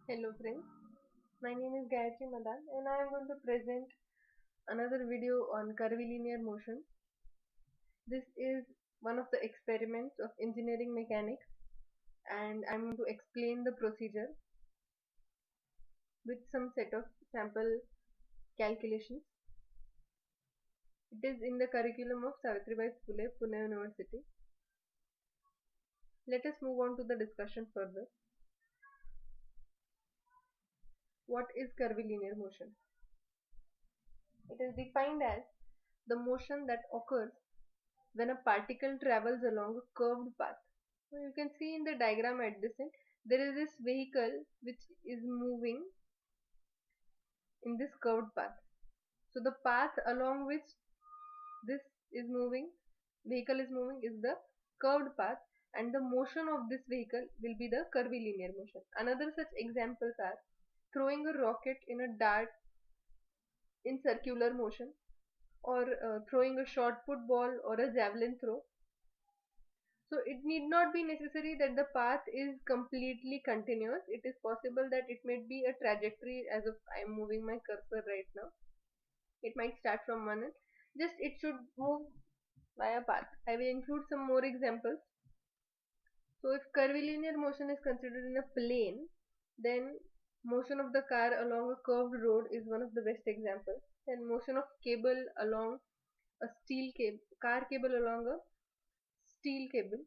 Hello friends, my name is Gayatri Madan and I am going to present another video on curvilinear motion. This is one of the experiments of engineering mechanics and I am going to explain the procedure with some set of sample calculations. It is in the curriculum of Savitribai Phule, Pune University. Let us move on to the discussion further. What is curvilinear motion? It is defined as the motion that occurs when a particle travels along a curved path. So you can see in the diagram at this end, there is this vehicle which is moving in this curved path. So the path along which this is moving, vehicle is moving is the curved path, and the motion of this vehicle will be the curvilinear motion. Another such examples are throwing a rocket in a dart in circular motion, or throwing a shot put ball or a javelin throw. So it need not be necessary that the path is completely continuous. It is possible that it might be a trajectory, as if I am moving my cursor right now. It might start from one end. Just it should move by a path. I will include some more examples. So if curvilinear motion is considered in a plane, then motion of the car along a curved road is one of the best examples. And motion of cable along a steel cable, car cable along a steel cable.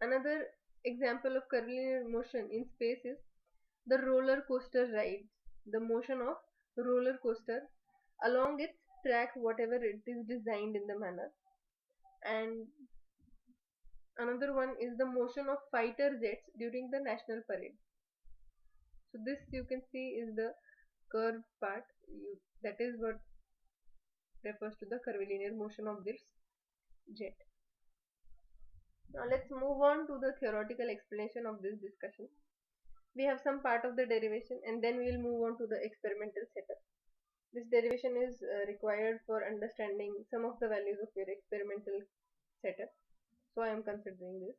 Another example of curvilinear motion in space is the roller coaster rides. The motion of roller coaster along its track, whatever it is designed in the manner. And another one is the motion of fighter jets during the national parade. So this you can see is the curved part. That is what refers to the curvilinear motion of this jet. Now let's move on to the theoretical explanation of this discussion. We have some part of the derivation and then we will move on to the experimental setup. This derivation is required for understanding some of the values of your experimental setup. So I am considering this.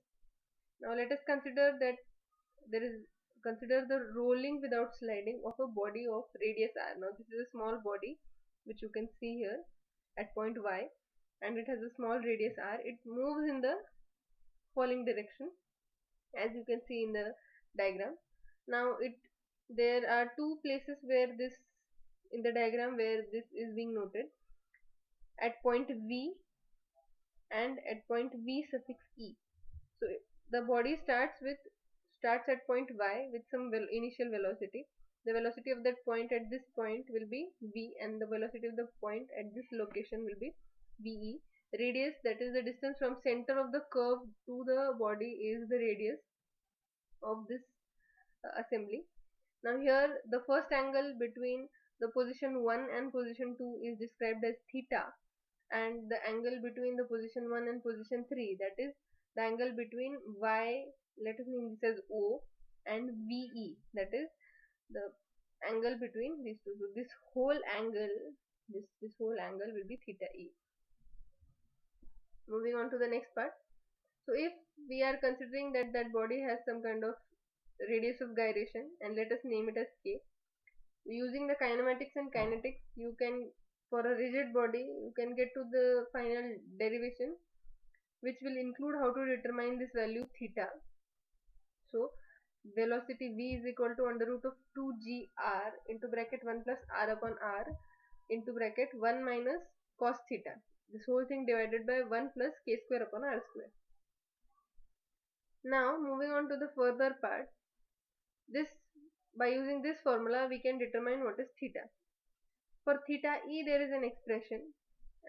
Now let us consider that consider the rolling without sliding of a body of radius r. Now this is a small body which you can see here at point y, and it has a small radius r. It moves in the falling direction, as you can see in the diagram. Now there are two places where this in the diagram where this is being noted, at point V and at point V suffix E. So the body starts at point Y with some initial velocity. The velocity of that point at this point will be V, and the velocity of the point at this location will be VE. Radius, that is the distance from center of the curve to the body, is the radius of this assembly. Now here the first angle between the position 1 and position 2 is described as theta, and the angle between the position 1 and position 3, that is the angle between y, let us name this as O, and VE, that is the angle between these two. So this whole angle, this whole angle will be theta E. Moving on to the next part. So if we are considering that that body has some kind of radius of gyration, and let us name it as k. Using the kinematics and kinetics, you can, for a rigid body, you can get to the final derivation, which will include how to determine this value theta. So velocity v is equal to under root of 2gr into bracket 1 plus r upon r into bracket 1 minus cos theta. This whole thing divided by 1 plus k square upon r square. Now moving on to the further part. By using this formula we can determine what is theta. For theta e, there is an expression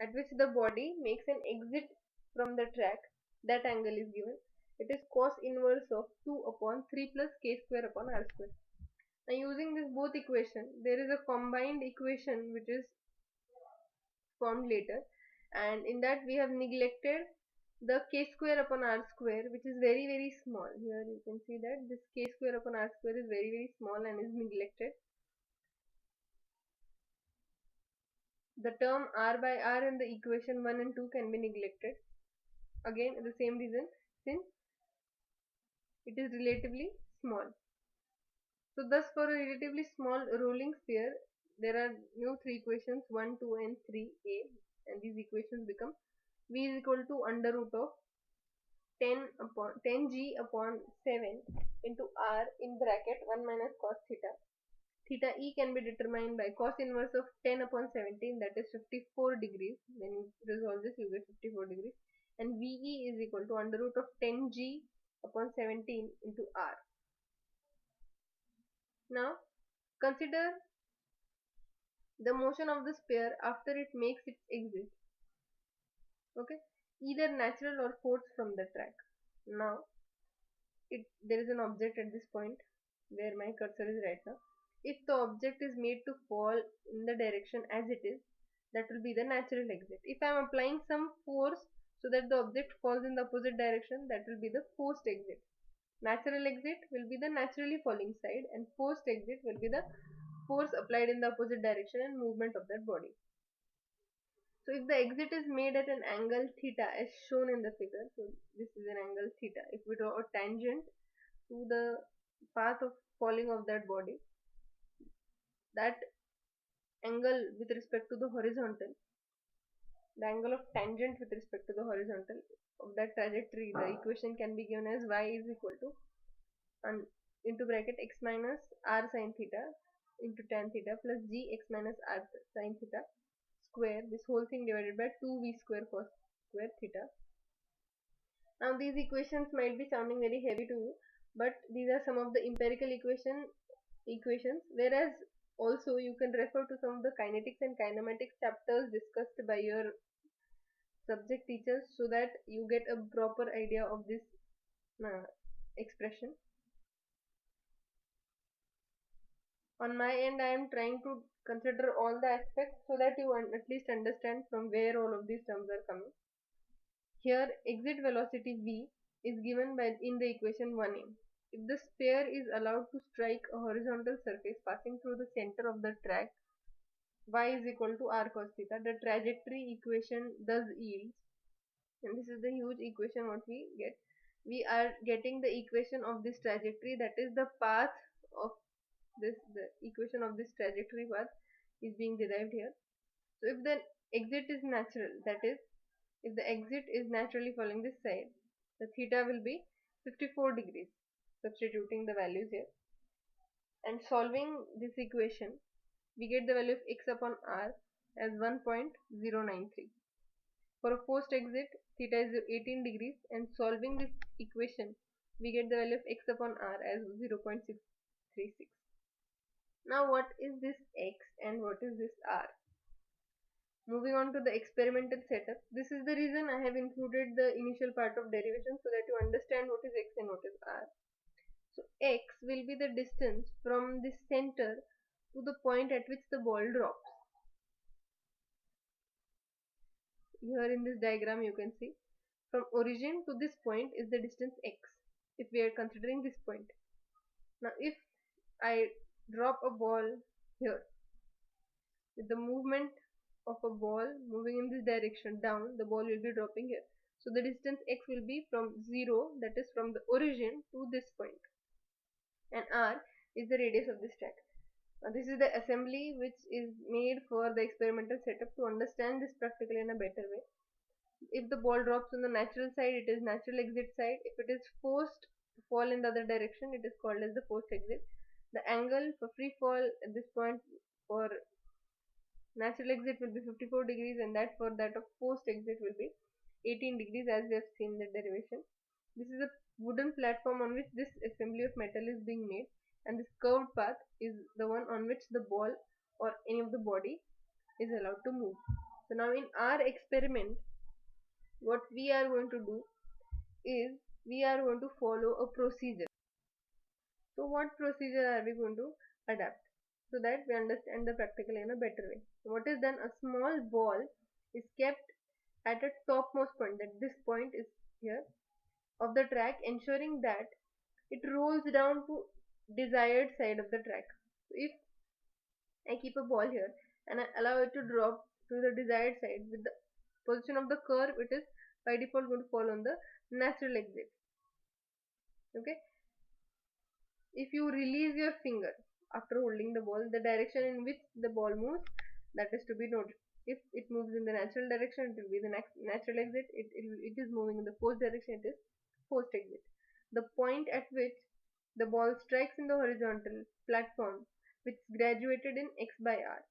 at which the body makes an exit from the track. That angle is given. It is cos inverse of 2 upon 3 plus k square upon r square. Now using this both equation, there is a combined equation which is formed later, and in that we have neglected the k square upon r square, which is very small. Here you can see that this k square upon r square is very small and is neglected. The term r by r in the equation 1 and 2 can be neglected. Again, the same reason, since it is relatively small. So thus for a relatively small rolling sphere, there are new three equations 1, 2 and 3a, and these equations become v is equal to under root of 10g upon 7 into r in bracket 1 minus cos theta. Theta e can be determined by cos inverse of 10 upon 17, that is 54 degrees. When you resolve this, you get 54 degrees. And ve is equal to under root of 10g upon 17 into r. Now consider the motion of the sphere after it makes its exit. Okay, either natural or forced from the track. Now there is an object at this point where my cursor is right now. If the object is made to fall in the direction as it is, that will be the natural exit. If I am applying some force so that the object falls in the opposite direction, that will be the forced exit. Natural exit will be the naturally falling side, and forced exit will be the force applied in the opposite direction and movement of that body. So if the exit is made at an angle theta as shown in the figure, so this is an angle theta. If we draw a tangent to the path of falling of that body, that angle with respect to the horizontal, the angle of tangent with respect to the horizontal of that trajectory, the equation can be given as y is equal to and into bracket x minus r sin theta into tan theta plus g x minus r sin theta square, this whole thing divided by 2v square cos square theta. Now these equations might be sounding very heavy to you, but these are some of the empirical equations, whereas also you can refer to some of the kinetics and kinematics chapters discussed by your subject teachers so that you get a proper idea of this expression. On my end, I am trying to consider all the aspects so that you at least understand from where all of these terms are coming. Here exit velocity v is given by in the equation 1a. If the sphere is allowed to strike a horizontal surface passing through the center of the track, y is equal to r cos theta, the trajectory equation thus yields, and this is the huge equation what we get. We are getting the equation of this trajectory, that is the path of this, the equation of this trajectory path is being derived here. So if the exit is natural, that is if the exit is naturally following this side, the theta will be 54 degrees, substituting the values here and solving this equation, we get the value of x upon r as 1.093. For a forced exit, theta is 18 degrees, and solving this equation, we get the value of x upon r as 0.636. Now what is this x and what is this r? Moving on to the experimental setup, this is the reason I have included the initial part of derivation so that you understand what is x and what is r. So x will be the distance from the center to the point at which the ball drops. Here in this diagram you can see from origin to this point is the distance x, if we are considering this point. Now if I drop a ball here, with the movement of a ball moving in this direction down, the ball will be dropping here. So the distance x will be from 0, that is from the origin to this point, and r is the radius of this track. Now this is the assembly which is made for the experimental setup. To understand this practically in a better way, if the ball drops on the natural side, it is natural exit side. If it is forced to fall in the other direction, it is called as the forced exit. The angle for free fall at this point for natural exit will be 54 degrees, and that for that of forced exit will be 18 degrees, as we have seen the derivation. This is a wooden platform on which this assembly of metal is being made, and this curved path is the one on which the ball or any of the body is allowed to move. So now in our experiment, what we are going to do is we are going to follow a procedure. So what procedure are we going to adapt so that we understand the practical in a better way? So what is done, a small ball is kept at a topmost point, that this point is here, of the track, ensuring that it rolls down to desired side of the track. So if I keep a ball here and I allow it to drop to the desired side, with the position of the curve, it is by default going to fall on the natural exit. Okay. if you release your finger after holding the ball, the direction in which the ball moves, that is to be noted. If it moves in the natural direction, it will be the natural exit. It is moving in the forced direction, it is forced exit. The point at which the ball strikes in the horizontal platform, which is graduated in x by r,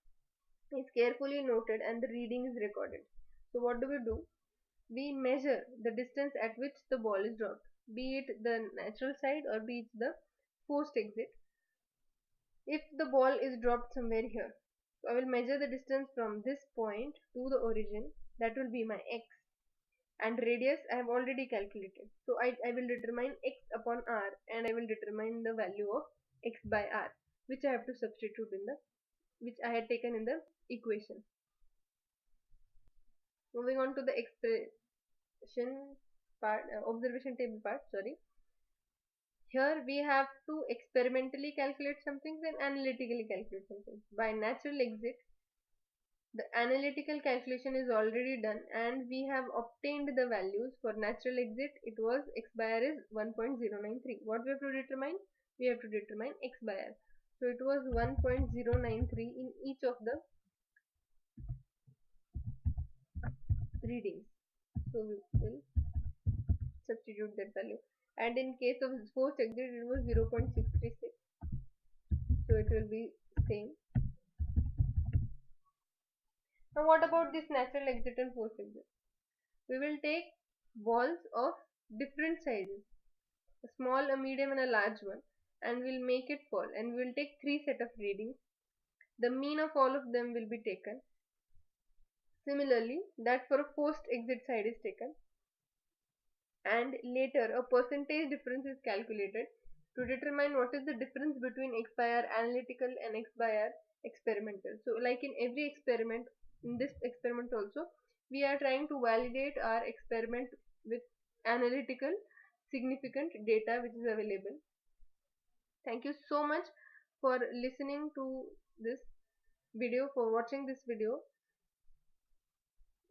is carefully noted and the reading is recorded. So what do? We measure the distance at which the ball is dropped, be it the natural side or be it the forced exit. If the ball is dropped somewhere here, so I will measure the distance from this point to the origin, that will be my x, and radius I have already calculated. So I will determine x upon r, and I will determine the value of x by r, which I have to substitute in the, which I had taken in the equation. Moving on to the expression part, observation table part, sorry. Here we have to experimentally calculate some things and analytically calculate some things. By natural exit, the analytical calculation is already done and we have obtained the values. For natural exit, it was x by r is 1.093. What we have to determine? We have to determine x by r. So it was 1.093 in each of the readings. So we will substitute that value. And in case of forced exit, it was 0.636. So it will be same. Now what about this natural exit and forced exit? We will take balls of different sizes, a small, a medium and a large one, and we'll make it fall, and we'll take 3 set of readings. The mean of all of them will be taken. Similarly, that for a forced exit side is taken, and later a percentage difference is calculated to determine what is the difference between x by r analytical and x by r experimental. So like in every experiment, in this experiment also, we are trying to validate our experiment with analytical significant data which is available. Thank you so much for listening to this video, for watching this video.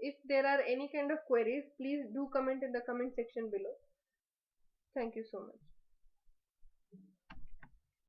If there are any kind of queries, please do comment in the comment section below. Thank you so much.